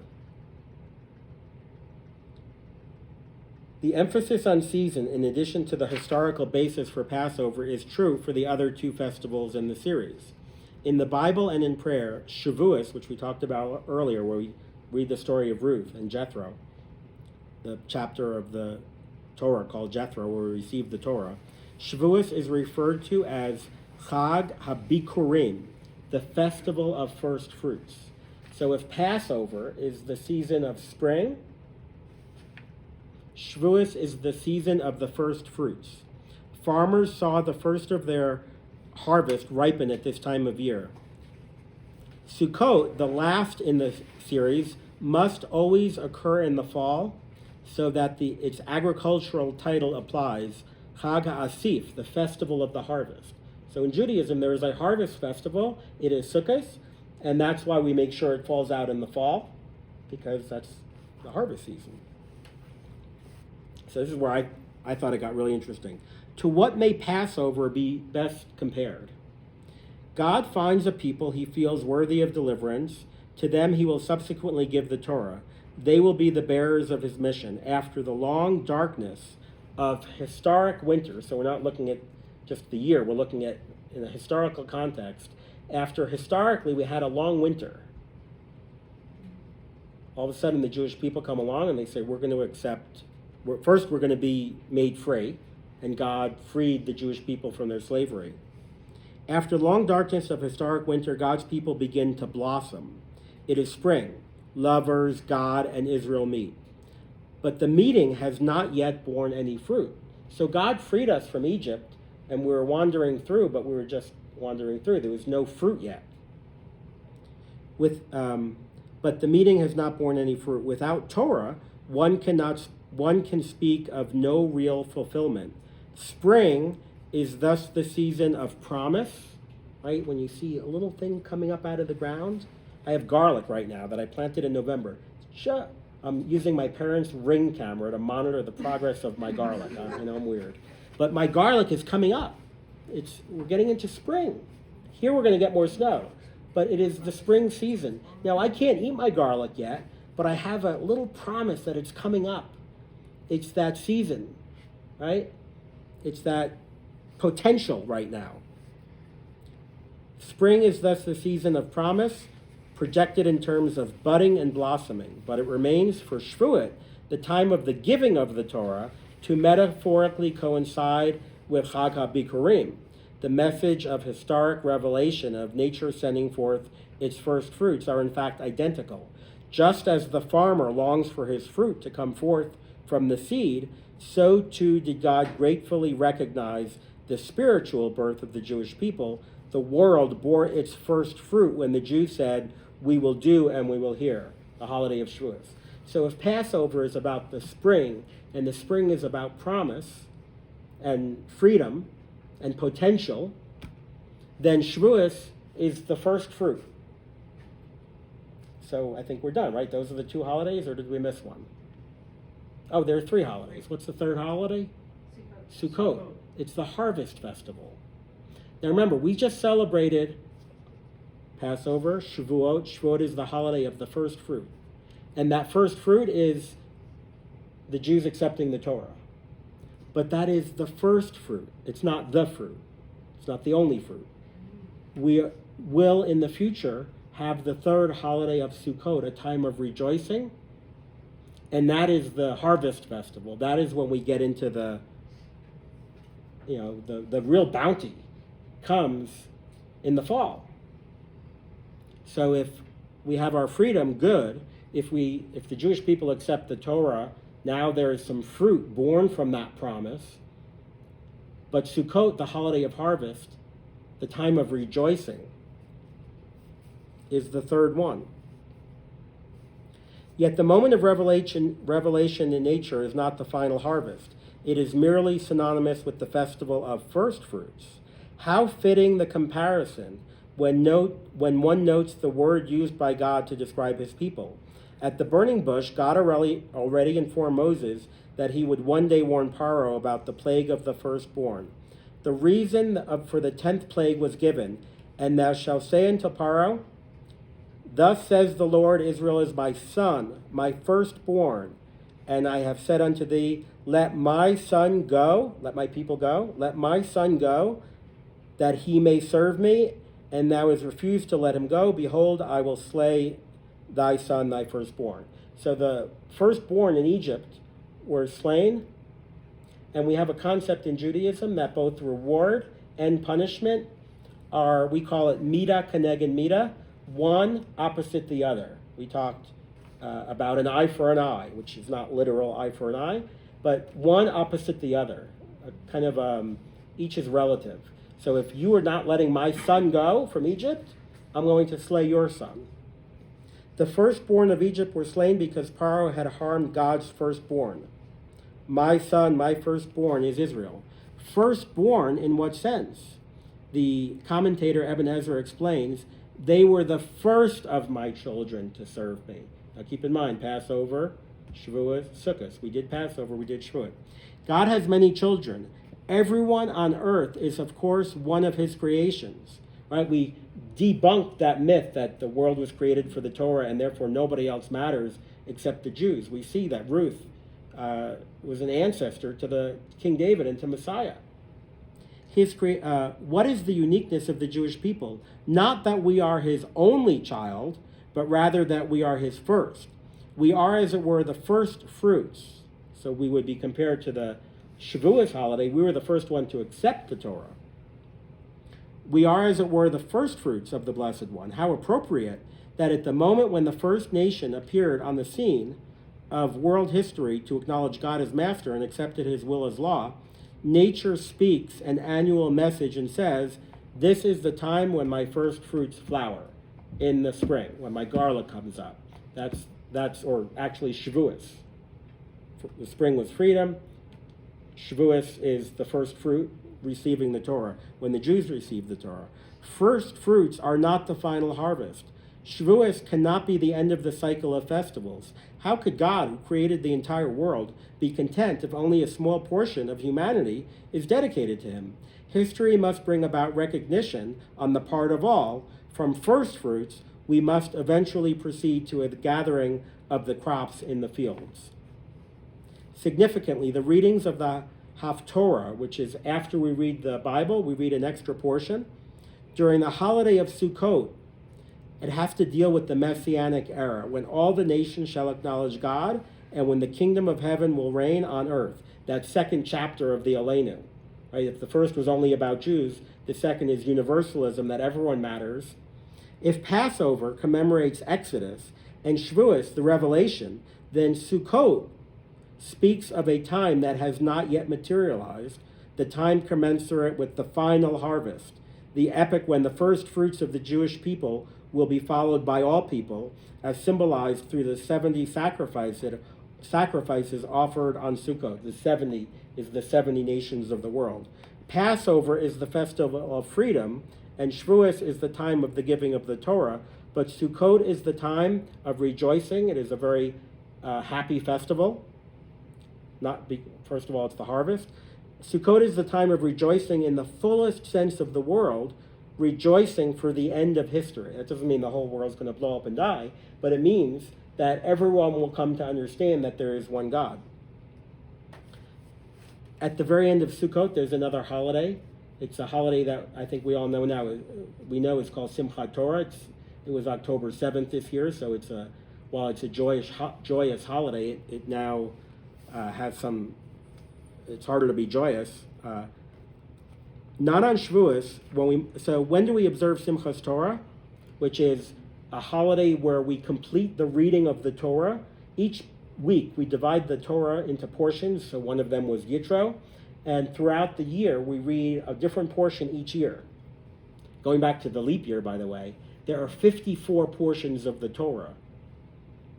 The emphasis on season, in addition to the historical basis for Passover, is true for the other 2 festivals in the series. In the Bible and in prayer, Shavuos, which we talked about earlier, where we read the story of Ruth and Jethro, the chapter of the Torah called Jethro, where we receive the Torah. Shavuos is referred to as Chag HaBikurim, the festival of first fruits. So if Passover is the season of spring, Shavuos is the season of the first fruits. Farmers saw the first of their harvest ripen at this time of year. Sukkot, the last in the series, must always occur in the fall so that its agricultural title applies, Chag HaAsif, the festival of the harvest. So in Judaism, there is a harvest festival. It is Sukkot, and that's why we make sure it falls out in the fall, because that's the harvest season. So this is where I thought it got really interesting. To what may Passover be best compared? God finds a people he feels worthy of deliverance. To them he will subsequently give the Torah. They will be the bearers of his mission after the long darkness of historic winter. So we're not looking at just the year, we're looking at in a historical context. After historically we had a long winter, all of a sudden the Jewish people come along and they say, we're going to accept, first we're going to be made free, and God freed the Jewish people from their slavery. After the long darkness of historic winter, God's people begin to blossom. It is spring. Lovers, God, and Israel meet. But the meeting has not yet borne any fruit. So God freed us from Egypt, and we were wandering through, but we were just wandering through. There was no fruit yet. But the meeting has not borne any fruit. Without Torah, one can speak of no real fulfillment. Spring is thus the season of promise, right? When you see a little thing coming up out of the ground. I have garlic right now that I planted in November. I'm using my parents' Ring camera to monitor the progress of my garlic. I know I'm weird. But my garlic is coming up. We're getting into spring. Here we're going to get more snow. But it is the spring season. Now, I can't eat my garlic yet, but I have a little promise that it's coming up. It's that season, right? It's that potential right now. Spring is thus the season of promise, projected in terms of budding and blossoming, but it remains for Shavuot the time of the giving of the Torah to metaphorically coincide with Chag HaBikurim, the message of historic revelation of nature sending forth its first fruits are in fact identical. Just as the farmer longs for his fruit to come forth from the seed, so too did God gratefully recognize the spiritual birth of the Jewish people. The world bore its first fruit when the Jews said, "We will do and we will hear," the holiday of Shavuot. So if Passover is about the spring, and the spring is about promise and freedom and potential, then Shavuot is the first fruit. So I think we're done, right? Those are the two holidays, or did we miss one? Oh, there are three holidays. What's the third holiday? Sukkot. It's the harvest festival. Now remember, we just celebrated Passover, Shavuot. Shavuot is the holiday of the first fruit. And that first fruit is the Jews accepting the Torah. But that is the first fruit. It's not the fruit. It's not the only fruit. We will, in the future, have the third holiday of Sukkot, a time of rejoicing. And that is the harvest festival. That is when we get into the real bounty comes in the fall. So if we have our freedom, good. If the Jewish people accept the Torah, now there is some fruit born from that promise. But Sukkot, the holiday of harvest, the time of rejoicing, is the third one. Yet the moment of revelation in nature is not the final harvest. It is merely synonymous with the festival of first fruits. How fitting the comparison when one notes the word used by God to describe his people. At the burning bush, God already informed Moses that he would one day warn Paro about the plague of the firstborn. The reason for the 10th plague was given, and thou shalt say unto Paro, "Thus says the Lord, Israel is my son, my firstborn, and I have said unto thee, let my son go," let my people go, "let my son go, that he may serve me, and thou hast refused to let him go. Behold, I will slay thy son, thy firstborn." So the firstborn in Egypt were slain, and we have a concept in Judaism that both reward and punishment are, we call it midah keneged midah, one opposite the other. We talked about an eye for an eye, which is not literal eye for an eye, but one opposite the other, each is relative. So if you are not letting my son go from Egypt, I'm going to slay your son. The firstborn of Egypt were slain because Paro had harmed God's firstborn. My son, my firstborn is Israel. Firstborn in what sense? The commentator Ibn Ezra explains, they were the first of my children to serve me. Now keep in mind, Passover, Shavuot, Sukkot. We did Passover, we did Shavuot. God has many children. Everyone on earth is, of course, one of his creations. Right? We debunked that myth that the world was created for the Torah and therefore nobody else matters except the Jews. We see that Ruth was an ancestor to the King David and to Messiah. What is the uniqueness of the Jewish people? Not that we are his only child, but rather that we are his first. We are, as it were, the first fruits. So we would be compared to the Shavuot holiday. We were the first one to accept the Torah. We are, as it were, the first fruits of the Blessed One. How appropriate that at the moment when the first nation appeared on the scene of world history to acknowledge God as master and accepted his will as law, nature speaks an annual message and says, "This is the time when my first fruits flower in the spring, when my garlic comes up." Or actually Shavuot. The spring was freedom. Shavuot is the first fruit, receiving the Torah, when the Jews received the Torah. First fruits are not the final harvest. Shavuot cannot be the end of the cycle of festivals. How could God, who created the entire world, be content if only a small portion of humanity is dedicated to him? History must bring about recognition on the part of all. From first fruits, we must eventually proceed to a gathering of the crops in the fields. Significantly, the readings of the Haftorah, which is after we read the Bible, we read an extra portion, during the holiday of Sukkot, it has to deal with the Messianic era, when all the nations shall acknowledge God, and when the kingdom of heaven will reign on earth. That second chapter of the Aleinu. Right? If the first was only about Jews, the second is universalism, that everyone matters. If Passover commemorates Exodus and Shavuos, the revelation, then Sukkot speaks of a time that has not yet materialized, the time commensurate with the final harvest, the epoch when the first fruits of the Jewish people will be followed by all people, as symbolized through the 70 sacrifices offered on Sukkot. The 70 is the 70 nations of the world. Passover is the festival of freedom, and Shavuos is the time of the giving of the Torah, but Sukkot is the time of rejoicing. It is a very happy festival. First of all, it's the harvest. Sukkot is the time of rejoicing in the fullest sense of the world, rejoicing for the end of history. That doesn't mean the whole world's going to blow up and die, but it means that everyone will come to understand that there is one God. At the very end of Sukkot, there's another holiday. It's a holiday that I think we all know now. We know it's called Simchat Torah. It was October 7th this year, so while it's a joyous holiday, it now has some. It's harder to be joyous. Not on Shavuos. When do we observe Simchas Torah, which is a holiday where we complete the reading of the Torah? Each week we divide the Torah into portions. So one of them was Yitro, and throughout the year we read a different portion each year. Going back to the leap year, by the way, there are 54 portions of the Torah.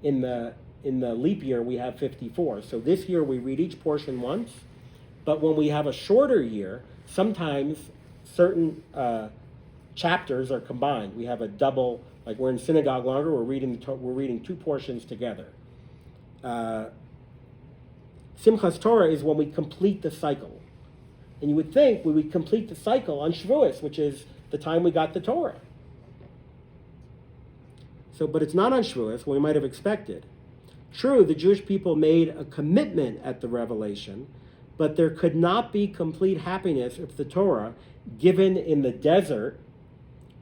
In the leap year we have 54. So this year we read each portion once, but when we have a shorter year, sometimes certain chapters are combined. We have a double, like we're in synagogue longer, we're reading two portions together. Simchas Torah is when we complete the cycle. And you would think we would complete the cycle on Shavuos, which is the time we got the Torah. But it's not on Shavuos, what we might have expected. True, the Jewish people made a commitment at the revelation, but there could not be complete happiness if the Torah, given in the desert,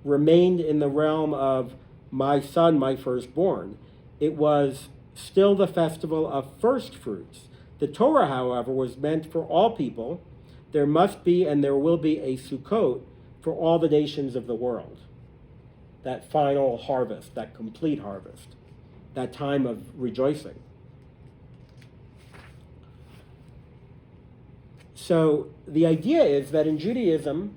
remained in the realm of my son, my firstborn. It was still the festival of first fruits. The Torah, however, was meant for all people. There must be and there will be a Sukkot for all the nations of the world. That final harvest, that complete harvest, that time of rejoicing. So the idea is that in Judaism,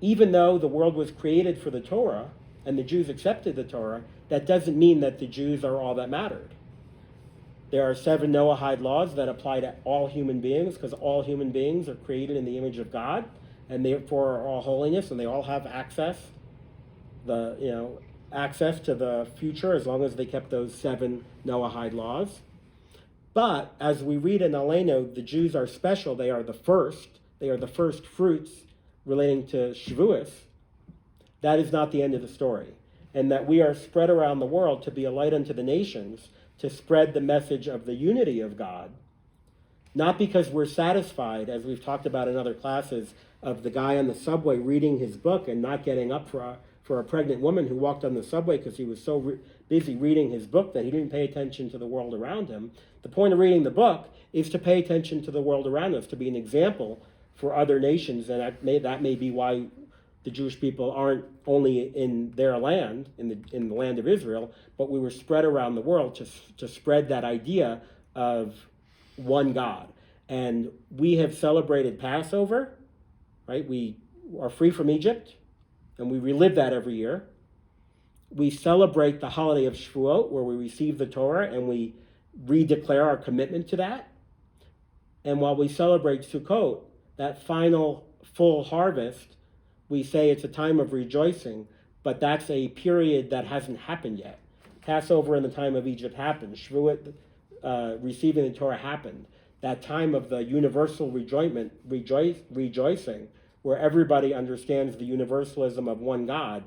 even though the world was created for the Torah and the Jews accepted the Torah, that doesn't mean that the Jews are all that mattered. There are 7 Noahide laws that apply to all human beings, because all human beings are created in the image of God and therefore are all holiness, and they all have access to the future as long as they kept those 7 Noahide laws. But as we read in Aleinu, the Jews are special. They are the first. They are the first fruits relating to Shavuos. That is not the end of the story. And that we are spread around the world to be a light unto the nations, to spread the message of the unity of God. Not because we're satisfied, as we've talked about in other classes, of the guy on the subway reading his book and not getting up for a pregnant woman who walked on the subway because he was so busy reading his book that he didn't pay attention to the world around him. The point of reading the book is to pay attention to the world around us, to be an example for other nations, and that may be why the Jewish people aren't only in their land, in the land of Israel, but we were spread around the world to spread that idea of one God. And we have celebrated Passover, right? We are free from Egypt, and we relive that every year. We celebrate the holiday of Shavuot, where we receive the Torah, and we redeclare our commitment to that. And while we celebrate Sukkot, that final full harvest, we say it's a time of rejoicing, but that's a period that hasn't happened yet. Passover in the time of Egypt happened. Shavuot, receiving the Torah, happened. That time of the universal rejoicing, where everybody understands the universalism of one God,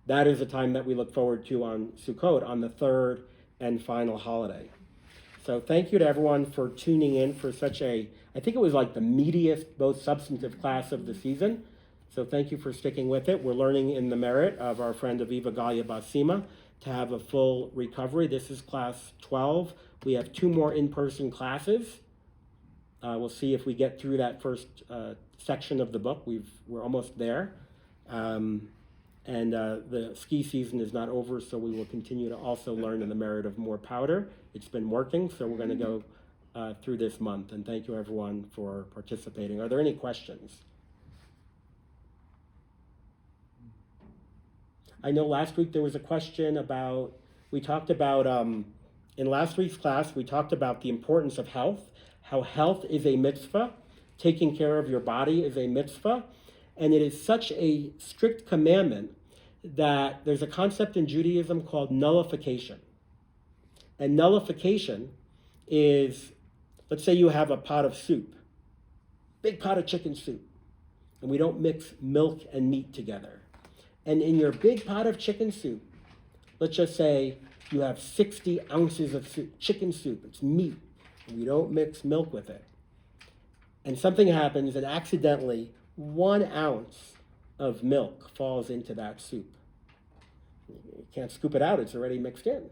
that is a time that we look forward to on Sukkot, on the third and final holiday. So thank you to everyone for tuning in for such I think it was like the meatiest, most substantive class of the season. So thank you for sticking with it. We're learning in the merit of our friend Aviva Galia Basima to have a full recovery. This is class 12. We have 2 more in-person classes. We'll see if we get through that first section of the book. We're almost there. The ski season is not over, so we will continue to also learn in the merit of more powder. It's been working, so we're going to go through this month. And thank you, everyone, for participating. Are there any questions? I know last week there was a question about, we talked about, in last week's class, we talked about the importance of health, how health is a mitzvah, taking care of your body is a mitzvah, and it is such a strict commandment that there's a concept in Judaism called nullification. And nullification is, let's say you have a pot of soup, big pot of chicken soup, and we don't mix milk and meat together. And in your big pot of chicken soup, let's just say you have 60 ounces of soup, chicken soup, it's meat, and we don't mix milk with it. And something happens and accidentally 1 ounce of milk falls into that soup. You can't scoop it out, it's already mixed in.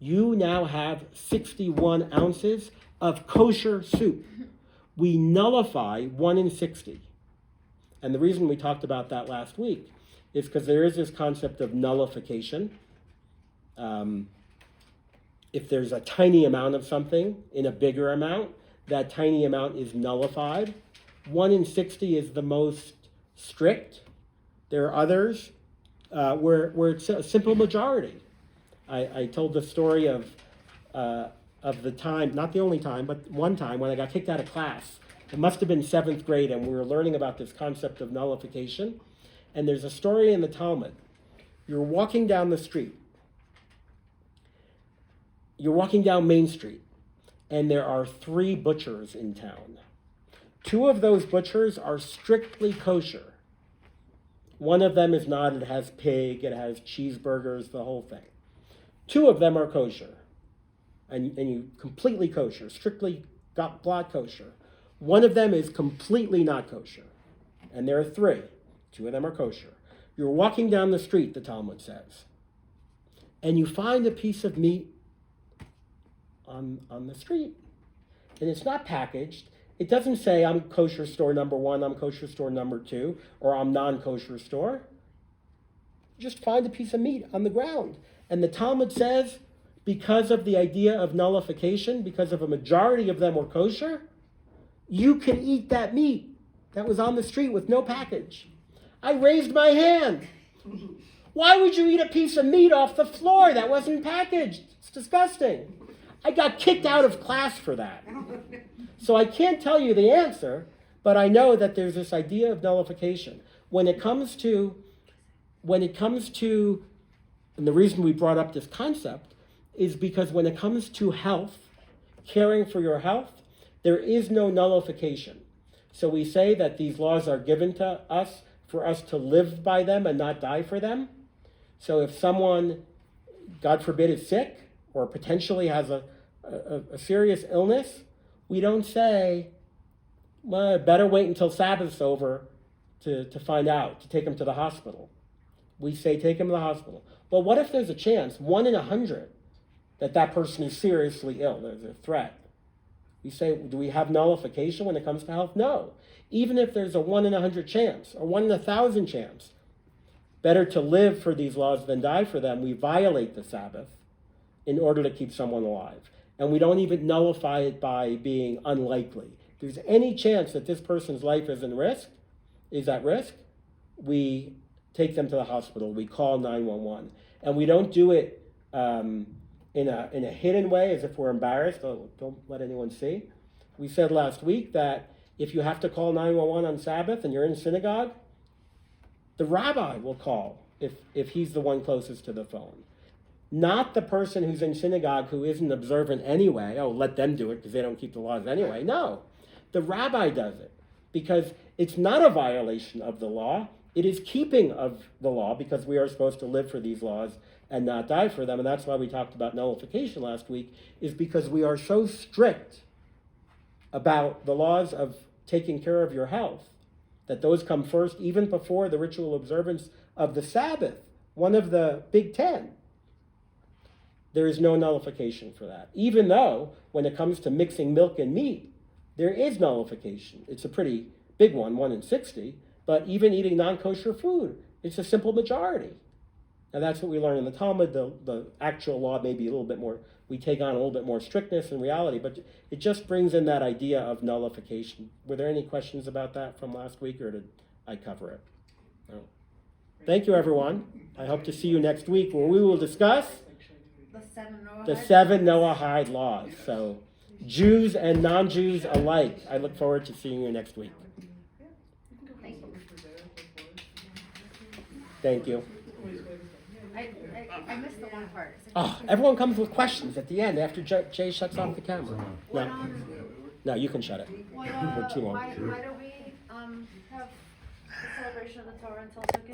You now have 61 ounces of kosher soup. We nullify 1 in 60. And the reason we talked about that last week is because there is this concept of nullification. If there's a tiny amount of something in a bigger amount, that tiny amount is nullified. 1 in 60 is the most strict. There are others where it's a simple majority. I told the story of the time, not the only time, but one time when I got kicked out of class. It must have been 7th grade, and we were learning about this concept of nullification. And there's a story in the Talmud. You're walking down the street. You're walking down Main Street, and there are 3 butchers in town. 2 of those butchers are strictly kosher. One of them is not. It has pig, it has cheeseburgers, the whole thing. 2 of them are kosher, and you completely kosher, strictly blood kosher. 1 of them is completely not kosher, and there are 3. 2 of them are kosher. You're walking down the street, the Talmud says, and you find a piece of meat on the street, and it's not packaged. It doesn't say I'm kosher store number 1, I'm kosher store number 2, or I'm non-kosher store. You just find a piece of meat on the ground. And the Talmud says, because of the idea of nullification, because of a majority of them were kosher, you can eat that meat that was on the street with no package. I raised my hand. Why would you eat a piece of meat off the floor that wasn't packaged? It's disgusting. I got kicked out of class for that. So I can't tell you the answer, but I know that there's this idea of nullification. When it comes to, and the reason we brought up this concept is because when it comes to health, caring for your health, there is no nullification. So we say that these laws are given to us for us to live by them and not die for them. So if someone, God forbid, is sick or potentially has a serious illness, we don't say, well, better wait until Sabbath's over to find out, to take him to the hospital. We say, take him to the hospital. Well, what if there's a chance, 1 in 100, that person is seriously ill? There's a threat. We say, do we have nullification when it comes to health? No. Even if there's a 1 in 100 chance or 1 in 1,000 chance, better to live for these laws than die for them. We violate the Sabbath in order to keep someone alive. And we don't even nullify it by being unlikely. If there's any chance that this person's life is at risk, we take them to the hospital. We call 911. And we don't do it in a hidden way as if we're embarrassed. Oh, don't let anyone see. We said last week that if you have to call 911 on Sabbath and you're in synagogue, the rabbi will call if he's the one closest to the phone. Not the person who's in synagogue who isn't observant anyway. Oh, let them do it because they don't keep the laws anyway. No, the rabbi does it because it's not a violation of the law. It is keeping of the law because we are supposed to live for these laws and not die for them. And that's why we talked about nullification last week, is because we are so strict about the laws of taking care of your health that those come first even before the ritual observance of the Sabbath, one of the Big Ten. There is no nullification for that. Even though, when it comes to mixing milk and meat, there is nullification. It's a pretty big one, 1 in 60, but even eating non-kosher food, it's a simple majority. And that's what we learn in the Talmud. The actual law may be a little bit more, we take on a little bit more strictness in reality, but it just brings in that idea of nullification. Were there any questions about that from last week, or did I cover it? No. Thank you, everyone. I hope to see you next week, where we will discuss the 7 Noahide laws. So, Jews and non-Jews alike. I look forward to seeing you next week. Thank you. I missed the one part. Oh, everyone comes with questions at the end after Jay shuts off the camera. No, you can shut it. We're too long. Why do we have the celebration of the Torah until Sukkot?